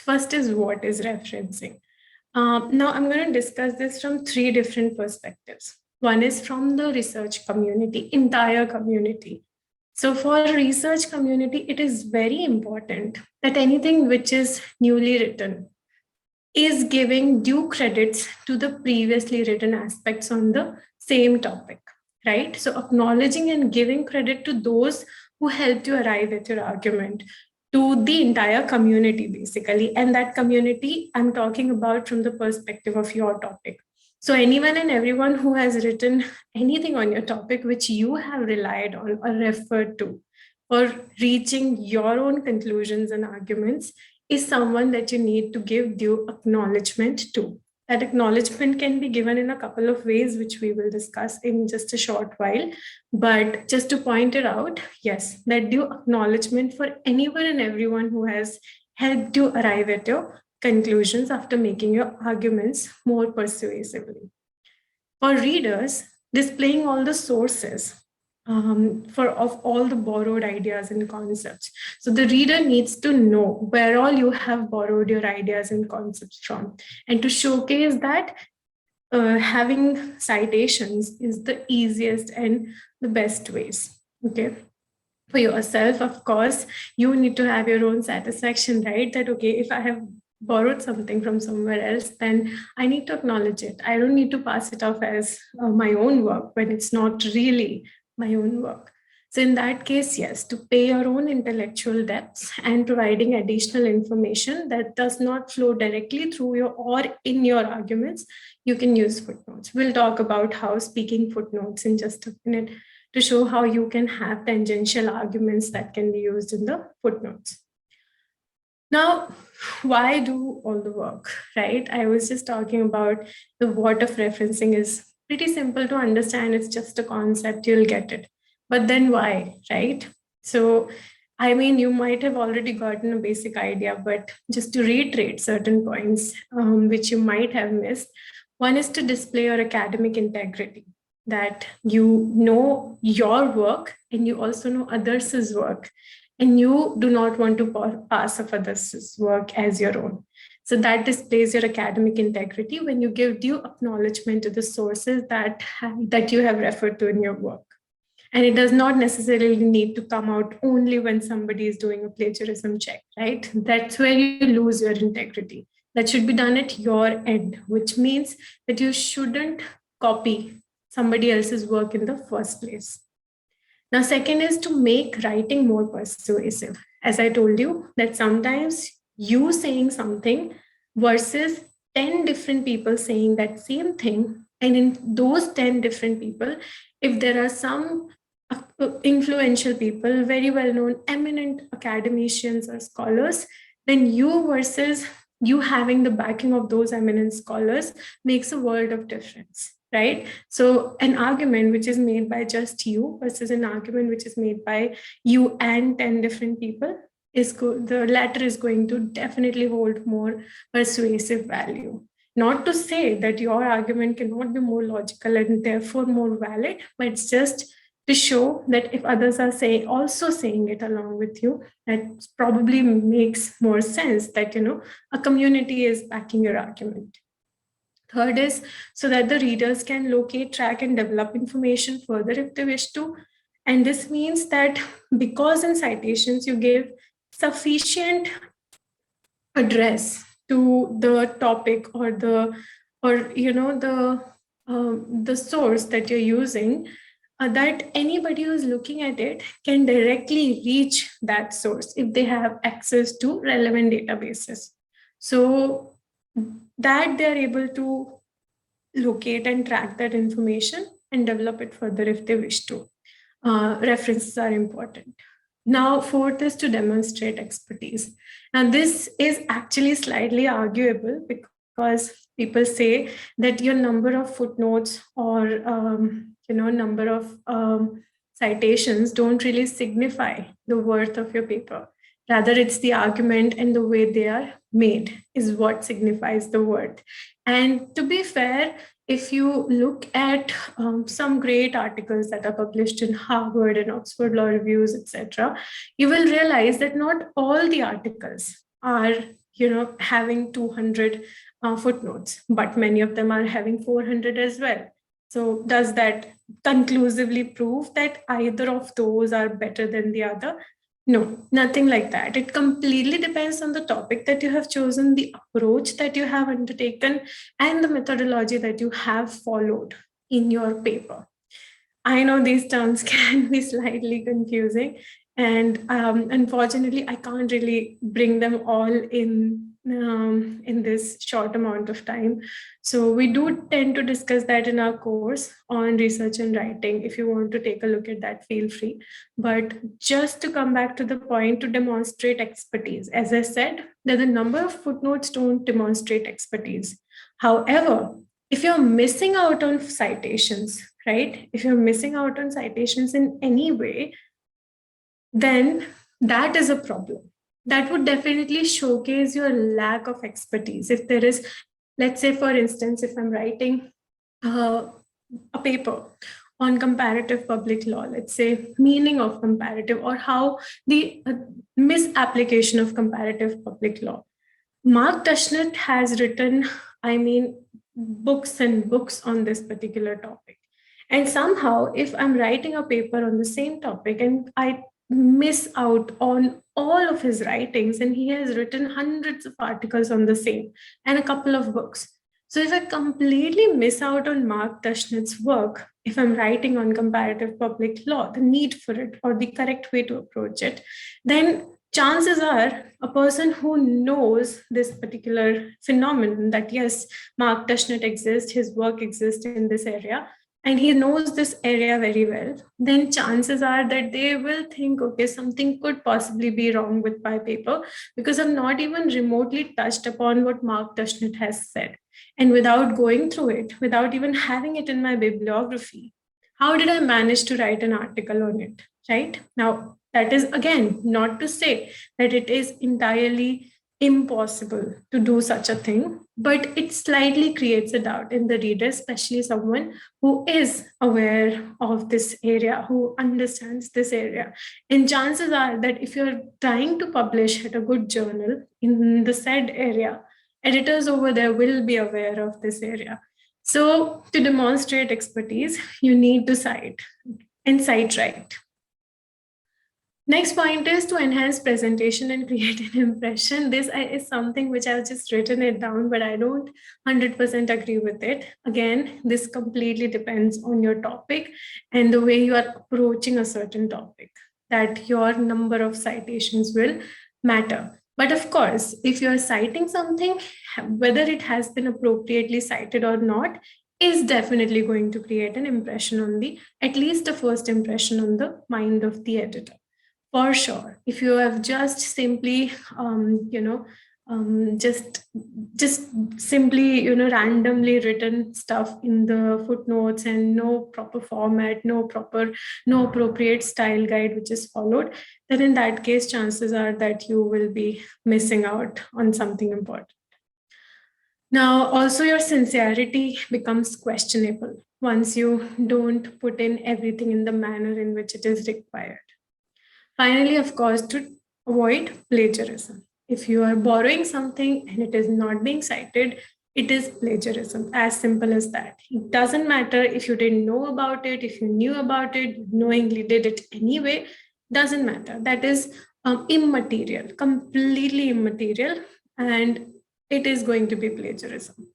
First is what is referencing. Now I'm going to discuss this from three different perspectives. One is from the research community, entire community. So for research community, it is very important that anything which is newly written is giving due credits to the previously written aspects on the same topic, right? So acknowledging and giving credit to those who helped you arrive at your argument, to the entire community, basically. And that community I'm talking about from the perspective of your topic. So anyone and everyone who has written anything on your topic which you have relied on or referred to for reaching your own conclusions and arguments is someone that you need to give due acknowledgement to. That acknowledgement can be given in a couple of ways, which we will discuss in just a short while. But just to point it out, yes, that due acknowledgement for anyone and everyone who has helped you arrive at your conclusions after making your arguments more persuasively. For readers, displaying all the sources of all the borrowed ideas and concepts. So the reader needs to know where all you have borrowed your ideas and concepts from. And to showcase that, having citations is the easiest and the best ways. Okay. For yourself, of course, you need to have your own satisfaction, right? That, okay, if I have borrowed something from somewhere else, then I need to acknowledge it. I don't need to pass it off as my own work when it's not really my own work. So in that case, yes, to pay your own intellectual depths and providing additional information that does not flow directly through your or in your arguments, you can use footnotes. We'll talk about how speaking footnotes in just a minute to show how you can have tangential arguments that can be used in the footnotes. Now, why do all the work, right? I was just talking about the what of referencing is pretty simple to understand. It's just a concept, you'll get it. But then why, right? So, I mean, you might have already gotten a basic idea, but just to reiterate certain points which you might have missed. One is to display your academic integrity, that you know your work and you also know others' work, and you do not want to pass off others' work as your own. So that displays your academic integrity when you give due acknowledgement to the sources that you have referred to in your work. And it does not necessarily need to come out only when somebody is doing a plagiarism check, right? That's where you lose your integrity. That should be done at your end, which means that you shouldn't copy somebody else's work in the first place. Now, second is to make writing more persuasive. As I told you, that sometimes you saying something versus 10 different people saying that same thing. And in those 10 different people, if there are some influential people, very well-known, eminent academicians or scholars, then you versus you having the backing of those eminent scholars makes a world of difference, right? So an argument which is made by just you versus an argument which is made by you and 10 different people, the latter is going to definitely hold more persuasive value. Not to say that your argument cannot be more logical and therefore more valid, but it's just to show that if others are also saying it along with you, that probably makes more sense that, a community is backing your argument. Third is so that the readers can locate, track, and develop information further if they wish to. And this means that because in citations you give sufficient address to the topic or the source that you're using, that anybody who's looking at it can directly reach that source if they have access to relevant databases. So that they're able to locate and track that information and develop it further if they wish to. References are important. Now, fourth is to demonstrate expertise. Now, this is actually slightly arguable because people say that your number of footnotes or number of citations don't really signify the worth of your paper. Rather, it's the argument and the way they are made is what signifies the worth. And to be fair, if you look at some great articles that are published in Harvard and Oxford Law Reviews, etc., you will realize that not all the articles are having 200 footnotes, but many of them are having 400 as well. So does that conclusively prove that either of those are better than the other? No, nothing like that. It completely depends on the topic that you have chosen, the approach that you have undertaken, and the methodology that you have followed in your paper. I know these terms can be slightly confusing, and unfortunately, I can't really bring them all in this short amount of time. So we do tend to discuss that in our course on research and writing. If you want to take a look at that, feel free. But just to come back to the point, to demonstrate expertise, as I said, that the number of footnotes don't demonstrate expertise. However, if you're missing out on citations, right? If you're missing out on citations in any way, then that is a problem. That would definitely showcase your lack of expertise. If there is, let's say, for instance, if I'm writing a paper on comparative public law, let's say meaning of comparative or how the misapplication of comparative public law. Mark Tushnet has written, books and books on this particular topic. And somehow, if I'm writing a paper on the same topic and I miss out on all of his writings, and he has written hundreds of articles on the same and a couple of books. So if I completely miss out on Mark Tushnet's work, if I'm writing on comparative public law, the need for it or the correct way to approach it, then chances are a person who knows this particular phenomenon, that yes, Mark Tushnet exists, his work exists in this area, and he knows this area very well, then chances are that they will think, okay, something could possibly be wrong with my paper because I've not even remotely touched upon what Mark Tushnet has said. And without going through it, without even having it in my bibliography, how did I manage to write an article on it, right? Now, that is again not to say that it is entirely impossible to do such a thing, but it slightly creates a doubt in the reader, especially someone who is aware of this area, who understands this area. And chances are that if you're trying to publish at a good journal in the said area, editors over there will be aware of this area. So to demonstrate expertise, you need to cite and cite right. Next point is to enhance presentation and create an impression. This is something which I've just written it down, but I don't 100% agree with it. Again, this completely depends on your topic and the way you are approaching a certain topic, that your number of citations will matter. But of course, if you're citing something, whether it has been appropriately cited or not, is definitely going to create an impression on at least the first impression on the mind of the editor. For sure, if you have just simply, just simply, randomly written stuff in the footnotes and no proper format, no appropriate style guide which is followed, then in that case, chances are that you will be missing out on something important. Now, also your sincerity becomes questionable once you don't put in everything in the manner in which it is required. Finally, of course, to avoid plagiarism. If you are borrowing something and it is not being cited, it is plagiarism, as simple as that. It doesn't matter if you didn't know about it, if you knew about it, knowingly did it anyway, doesn't matter. That is immaterial, completely immaterial, and it is going to be plagiarism.